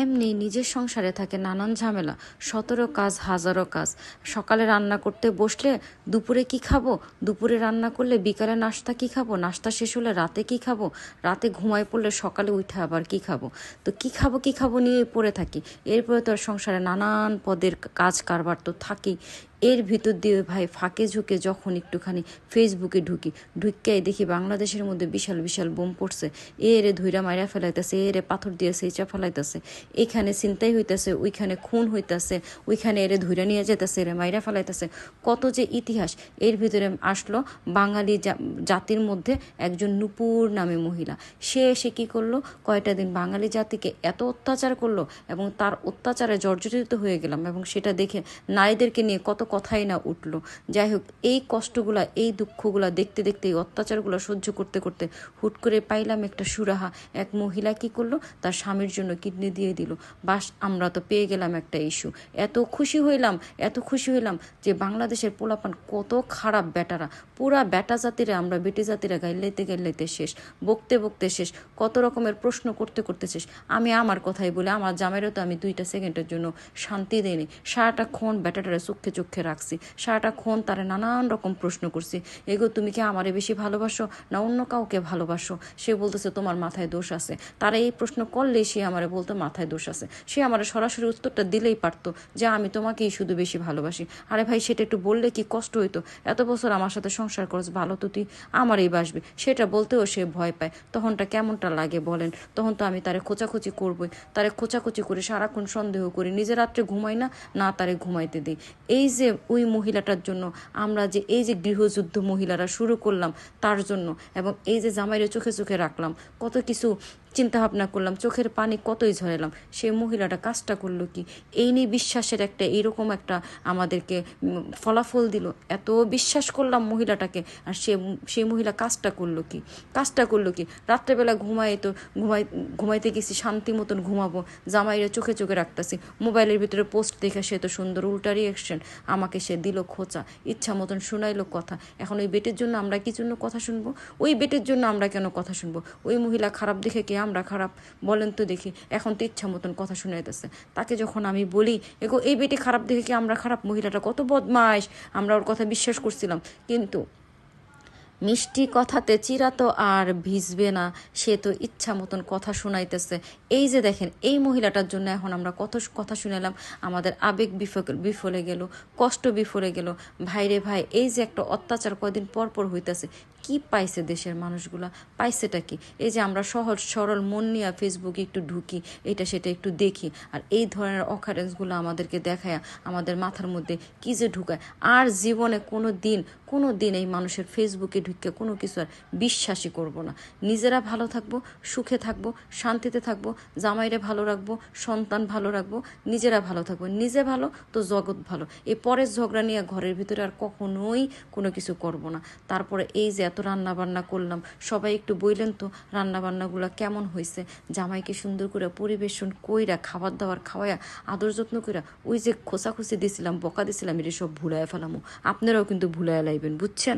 এমনি নিজের সংসারে থাকে নানান ঝামেলা, ১৭ কাজ হাজারো কাজ। সকালে রান্না করতে বসলে দুপুরে কি খাবো, দুপুরে রান্না করলে বিকালে নাস্তা কি খাবো, নাস্তা শেষ হলে রাতে কি খাবো, রাতে ঘুমায় পড়লে সকালে উঠে আবার কি খাবো। তো কি খাবো নিয়ে পড়ে থাকি। এরপরে তো আর সংসারে নানান পদের কাজ কারবার তো থাকেই। এর ভিতর দিয়ে ভাই ফাঁকে ঝুঁকে যখন একটুখানি ফেসবুকে ঢুকিয়ে দেখি বাংলাদেশের মধ্যে বিশাল বিশাল বোম পড়ছে। এরে ধুইরা মাইরা ফেলাইতেছে, এরে পাথর দিয়ে সেইচা ফেলাইতেছে, এখানে ছিনতাই হইতেছে, ওইখানে খুন হইতেছে, ওইখানে এরে ধুইরা নিয়ে যেতেছে, এরে মাইরা ফেলাইতেছে। কত যে ইতিহাস এর ভিতরে আসলো। বাঙালি জাতির মধ্যে একজন নূপুর নামে মহিলা, সে এসে কী করলো, কয়টা দিন বাঙালি জাতিকে এত অত্যাচার করলো এবং তার অত্যাচারে জর্জরিত হয়ে গেলাম এবং সেটা দেখে নারীদেরকে নিয়ে কত কথাই না উঠলো। যাই হোক, এই কষ্টগুলা, এই দুঃখগুলা দেখতে দেখতে, এই অত্যাচারগুলো সহ্য করতে করতে হুট করে পাইলাম একটা সুরাহা। এক মহিলা কি করলো, তার স্বামীর জন্য কিডনি দিয়ে দিল। বাস, আমরা তো পেয়ে গেলাম একটা ইস্যু। এত খুশি হইলাম যে বাংলাদেশের পোলাপান কত খারাপ বেটারা, পুরা বেটা জাতিরা, আমরা বেটি জাতিরা গাইলাইতে শেষ, বকতে শেষ, কত রকমের প্রশ্ন করতে শেষ। আমি আমার কথাই বলি, আমার জামাইরও তো আমি 2 সেকেন্ডের জন্য শান্তি দেয়নি। সারাটাক্ষণ বেটাটারে চোখে রাখছি, সারাটাক্ষণ তারা নানান রকম প্রশ্ন করছি। এগো, তুমি কি আমারে বেশি ভালোবাসো না অন্য কাউকে ভালোবাসো? সে বলতেছে তোমার মাথায় দোষ আছে। তারা এই প্রশ্ন করলেই সে আমারে বলতো মাথায় দোষ আছে। সে আমার সরাসরি উত্তরটা দিলেই পারতো যে আমি তোমাকেই শুধু বেশি ভালোবাসি। আরে ভাই, সেটা একটু বললে কি কষ্ট হইতো? এত বছর আমার সাথে সংসার করছ, ভালো তো তুই আমারই বাসবি, সেটা বলতেও সে ভয় পায়। তখনটা কেমনটা লাগে বলেন? তখন তো আমি তারে খোঁচাখুচি করবই, তারে খোঁচাখুচি করে সারাক্ষণ সন্দেহ করি, নিজে রাত্রে ঘুমাই না তারে ঘুমাইতে দিই। এই যে ওই মহিলাটার জন্য আমরা যে এই যে গৃহযুদ্ধ মহিলারা শুরু করলাম তার জন্য, এবং এই যে জামাইরে চোখে রাখলাম, কত কিছু চিন্তা ভাবনা করলাম, চোখের পানি কতই ঝরালাম, সেই মহিলাটা কাজটা করলো কি? এই নিয়ে বিশ্বাসের একটা এইরকম একটা আমাদেরকে ফলাফল দিল। এত বিশ্বাস করলাম মহিলাটাকে, আর সেই মহিলা কাজটা করলো কি? রাত্রেবেলা ঘুমাইতে গেছি, শান্তি মতন ঘুমাবো, জামাইরে চোখে রাখতেছি, মোবাইলের ভিতরে পোস্ট দেখে সে তো সুন্দর উল্টা রিয়েকশন, আমাকে সে দিল খোঁচা, ইচ্ছা মতন শোনাইলো কথা। এখন ওই বেটের জন্য আমরা কি জন্য কথা শুনবো? ওই বেটের জন্য আমরা কেন কথা শুনবো? ওই মহিলা খারাপ দেখে কি আমরা খারাপ? বলেন তো দেখি। এখন তো ইচ্ছা মতন কথা শুনাইতেছে। তাকে যখন আমি বলি, এগো এই বেটি খারাপ দেখে কি আমরা খারাপ? মহিলাটা কত বদমাইশ, আমরা ওর কথা বিশ্বাস করছিলাম। কিন্তু মিষ্টি কথাতে চিরা তো আর ভিজবে না, সে তো ইচ্ছা মতন কথা শোনাইতেছে। এই যে দেখেন, এই মহিলাটার জন্য এখন আমরা কত কথা শুনালাম, আমাদের আবেগ বিফলে গেল, কষ্ট বিফলে গেল। ভাইরে ভাই, এই যে একটা অত্যাচার কয়দিন পর হইতেছে, কি পাইছে দেশের মানুষগুলা? পাইছেটা কি? এই যে আমরা সহজ সরল মন নিয়ে ফেসবুকে একটু ঢুকি, এটা সেটা একটু দেখি, আর এই ধরনের অকারেন্সগুলো আমাদেরকে দেখায় আমাদের মাথার মধ্যে কি যে ঢুকায়। আর জীবনে কোনো দিন এই মানুষের ফেসবুকে ঢুকে কোনো কিছু আর বিশ্বাসই করব না। নিজেরা ভালো থাকবো, সুখে থাকবো, শান্তিতে থাকবো, জামাইরে ভালো রাখবো, সন্তান ভালো রাখবো, নিজেরা ভালো থাকবো। নিজে ভালো তো জগৎ ভালো। এই পরের ঝগড়া নিয়ে ঘরের ভিতরে আর কখনোই কোনো কিছু করব না। তারপরে এই যে এত রান্নাবান্না করলাম, সবাই একটু বললেন তো রান্নাবান্নাগুলো কেমন হয়েছে। জামাইকে সুন্দর করে পরিবেশন কইরা, খাবার দাবার খাওয়াইয়া, আদর যত্ন কইরা, ওই যে খোঁচাখুচি দিছিলাম, বকা দিছিলাম, এটা সব ভুলাইয়া ফেলামো। আপনারাও কিন্তু ভুলাইয়া লাইবেন, বুঝছেন?